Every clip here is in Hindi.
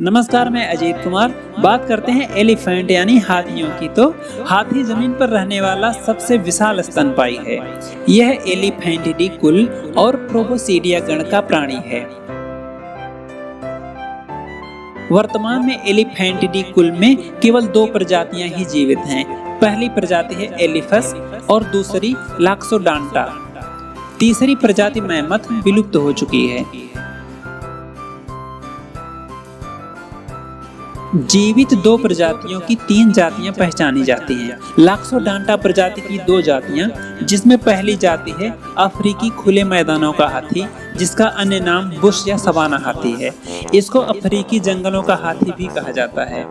नमस्कार, मैं अजीत कुमार। बात करते हैं एलिफेंट यानी हाथियों की। तो हाथी जमीन पर रहने वाला सबसे विशाल स्तनपायी है। यह एलिफेंटिडी कुल और प्रोबोसिडिया गण का प्राणी है। वर्तमान में एलिफेंटिडी कुल में केवल 2 प्रजातियां ही जीवित हैं। पहली प्रजाति है एलिफस और दूसरी लाक्सोडांटा। तीसरी प्रजाति मैमथ विलुप्त हो चुकी है। जीवित 2 प्रजातियों की 3 जातियां पहचानी जाती हैं। लाक्सोडांटा प्रजाति की 2 जातियां, जिसमें पहली जाति है अफ्रीकी खुले मैदानों का हाथी, जिसका अन्य नाम बुश या सवाना हाथी है। इसको अफ्रीकी जंगलों का हाथी भी कहा जाता है।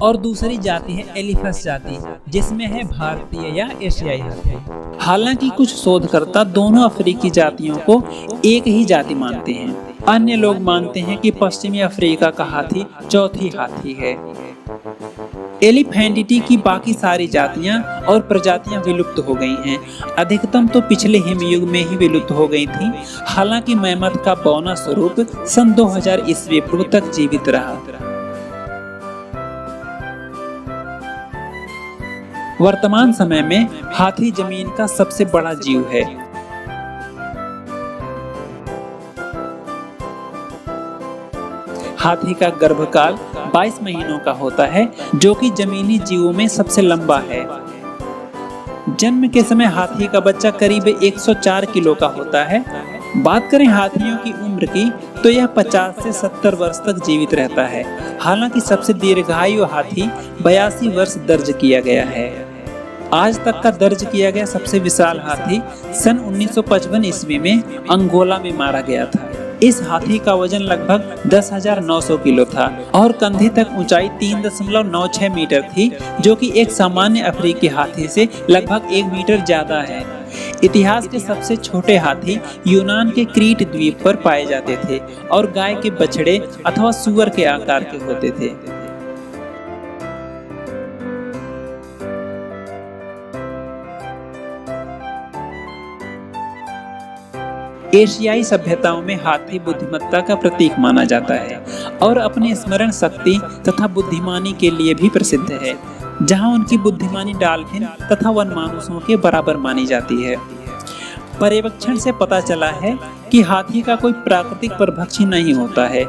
और दूसरी जाति है एलिफस जाति, जिसमें है भारतीय या एशियाई हाथी। हालांकि कुछ शोधकर्ता दोनों अफ्रीकी जातियों को एक ही जाति मानते हैं। अन्य लोग मानते हैं कि पश्चिमी अफ्रीका का हाथी चौथी हाथी है। एलिफेंटिडी की बाकी सारी जातियां और प्रजातियां विलुप्त हो गई हैं। अधिकतम तो पिछले हिमयुग में ही विलुप्त हो गई थी। हालांकि मैमथ का बौना स्वरूप सन 2000 ईस्वी पूर्व तक जीवित रहा। वर्तमान समय में हाथी जमीन का सबसे बड़ा जीव है। हाथी का गर्भकाल 22 महीनों का होता है, जो कि जमीनी जीवों में सबसे लंबा है। जन्म के समय हाथी का बच्चा करीब 104 किलो का होता है। बात करें हाथियों की उम्र की, तो यह 50 से 70 वर्ष तक जीवित रहता है। हालांकि सबसे दीर्घायु हाथी 82 वर्ष दर्ज किया गया है। आज तक का दर्ज किया गया सबसे विशाल हाथी सन 1955 ईस्वी में अंगोला में मारा गया था। इस हाथी का वजन लगभग 10,900 किलो था और कंधे तक ऊंचाई 3.96 मीटर थी, जो कि एक सामान्य अफ्रीकी हाथी से लगभग 1 मीटर ज्यादा है। इतिहास के सबसे छोटे हाथी यूनान के क्रीट द्वीप पर पाए जाते थे और गाय के बछड़े अथवा सूअर के आकार के होते थे। एशियाई सभ्यताओं में हाथी बुद्धिमत्ता का प्रतीक माना जाता है और अपनी स्मरण शक्ति तथा बुद्धिमानी के लिए भी प्रसिद्ध है, जहां उनकी बुद्धिमानी डॉल्फिन तथा वनमानुषों के बराबर मानी जाती है। पर्यवेक्षण से पता चला है कि हाथी का कोई प्राकृतिक परभक्षी नहीं होता है।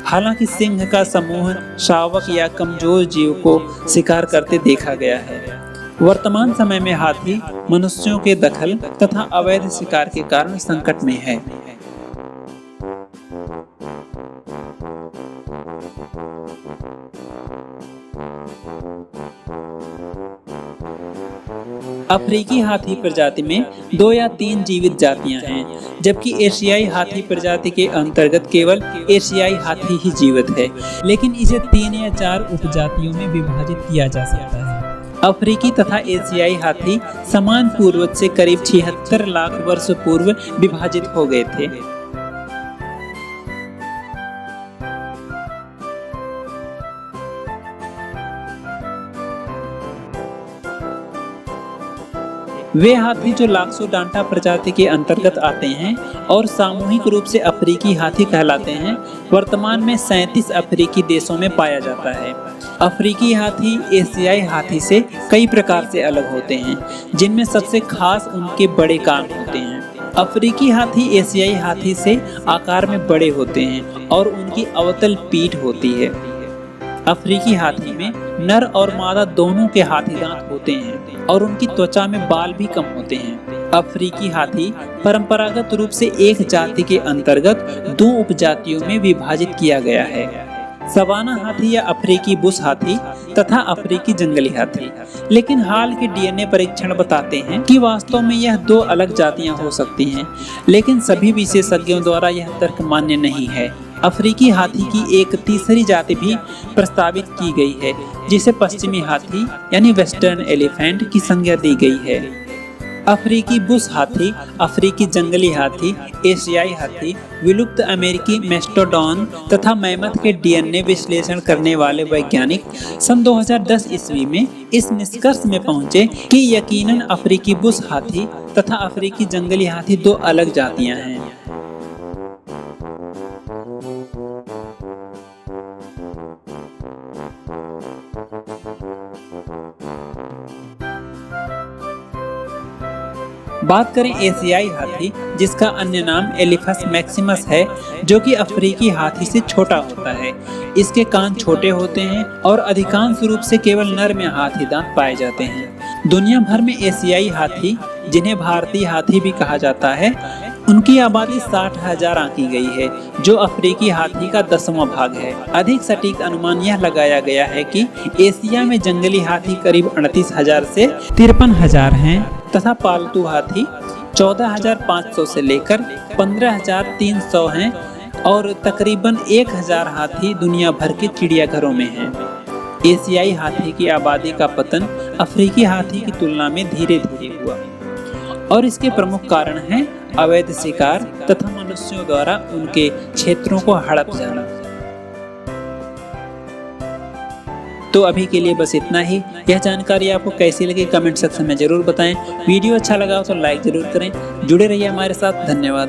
हालांकि सिंह का समूह शावक या कमजोर जीव को शिकार करते देखा गया है। वर्तमान समय में हाथी मनुष्यों के दखल तथा अवैध शिकार के कारण संकट में है। अफ्रीकी हाथी प्रजाति में 2 या 3 जीवित जातियां हैं, जबकि एशियाई हाथी प्रजाति के अंतर्गत केवल एशियाई हाथी ही जीवित है, लेकिन इसे 3 या 4 उपजातियों में विभाजित किया जा सकता है। अफ्रीकी तथा एशियाई हाथी समान पूर्वज से करीब 76 लाख वर्ष पूर्व विभाजित हो गए थे। वे हाथी जो लाक्सोडांटा प्रजाति के अंतर्गत आते हैं और सामूहिक रूप से अफ्रीकी हाथी कहलाते हैं, वर्तमान में 37 अफ्रीकी देशों में पाया जाता है। अफ्रीकी हाथी एशियाई हाथी से कई प्रकार से अलग होते हैं, जिनमें सबसे खास उनके बड़े कान होते हैं। अफ्रीकी हाथी एशियाई हाथी से आकार में बड़े होते हैं और उनकी अवतल पीठ होती है। अफ्रीकी हाथी में नर और मादा दोनों के हाथी दांत होते हैं और उनकी त्वचा में बाल भी कम होते हैं। अफ्रीकी हाथी परंपरागत रूप से एक जाति के अंतर्गत 2 उपजातियों में विभाजित किया गया है, सवाना हाथी या अफ्रीकी बुश हाथी तथा अफ्रीकी जंगली हाथी। लेकिन हाल के डीएनए परीक्षण बताते हैं कि वास्तव में यह 2 अलग जातियां हो सकती हैं, लेकिन सभी विशेषज्ञों द्वारा यह तर्क मान्य नहीं है। अफ्रीकी हाथी की एक तीसरी जाति भी प्रस्तावित की गई है, जिसे पश्चिमी हाथी यानी वेस्टर्न एलिफेंट की संज्ञा दी गई है। अफ्रीकी बुश हाथी, अफ्रीकी जंगली हाथी, एशियाई हाथी, विलुप्त अमेरिकी मेस्टोडॉन तथा मैमथ के डीएनए विश्लेषण करने वाले वैज्ञानिक सन 2010 ईस्वी में इस निष्कर्ष में पहुंचे कि यकीनन अफ्रीकी बुश हाथी तथा अफ्रीकी जंगली हाथी 2 अलग जातियां हैं। बात करें एशियाई हाथी, जिसका अन्य नाम एलिफस मैक्सिमस है, जो कि अफ्रीकी हाथी से छोटा होता है। इसके कान छोटे होते हैं और अधिकांश रूप से केवल नर में हाथी दांत पाए जाते हैं। दुनिया भर में एशियाई हाथी, जिन्हें भारतीय हाथी भी कहा जाता है, उनकी आबादी 60,000 आंकी गई है, जो अफ्रीकी हाथी का 10वां भाग है। अधिक सटीक अनुमान यह लगाया गया है कि एशिया में जंगली हाथी करीब 38,000 से 53,000 हैं तथा पालतू हाथी 14,500 से लेकर 15,300 हैं और तकरीबन 1,000 हाथी दुनिया भर के चिड़ियाघरों में हैं। एशियाई हाथी की आबादी का पतन अफ्रीकी हाथी की तुलना में धीरे धीरे हुआ और इसके प्रमुख कारण हैं अवैध शिकार तथा मनुष्यों द्वारा उनके क्षेत्रों को हड़प जाना। तो अभी के लिए बस इतना ही। यह जानकारी आपको कैसी लगी कमेंट सेक्शन में जरूर बताएं। वीडियो अच्छा लगा हो तो लाइक जरूर करें। जुड़े रहिए हमारे साथ। धन्यवाद।